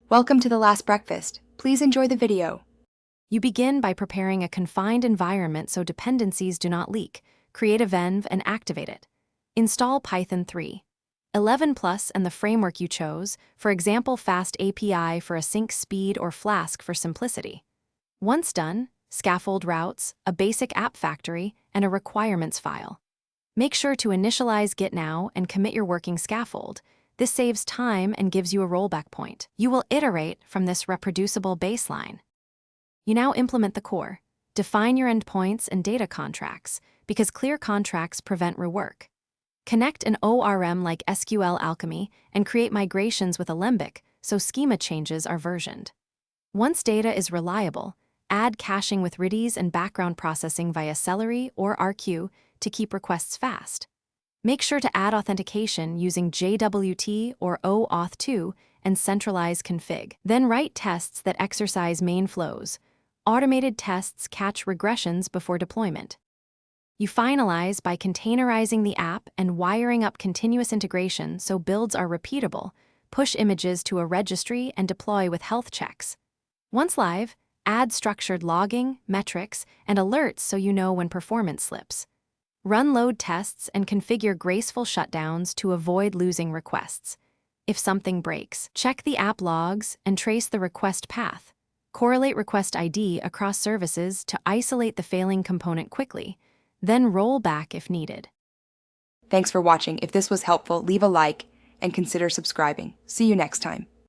Welcome to the last breakfast. Please enjoy the video. You begin by preparing a confined environment so dependencies do not leak. Create a venv and activate it. Install Python 3. 11 Plus and the framework you chose, for example Fast API for async speed or Flask for simplicity. Once done, scaffold routes, a basic app factory, and a requirements file. Make sure to initialize Git now and commit your working scaffold. This saves time and gives you a rollback point. You will iterate from this reproducible baseline. You now implement the core. Define your endpoints and data contracts, because clear contracts prevent rework. Connect an ORM like SQL Alchemy and create migrations with Alembic so schema changes are versioned. Once data is reliable, add caching with Redis and background processing via Celery or RQ to keep requests fast. Make sure to add authentication using JWT or OAuth2 and centralize config. Then write tests that exercise main flows. Automated tests catch regressions before deployment. You finalize by containerizing the app and wiring up continuous integration so builds are repeatable, push images to a registry and deploy with health checks. Once live, add structured logging, metrics, and alerts so you know when performance slips. Run load tests and configure graceful shutdowns to avoid losing requests. If something breaks, check the app logs and trace the request path. Correlate request ID across services to isolate the failing component quickly, then roll back if needed. Thanks for watching. If this was helpful, leave a like and consider subscribing. See you next time.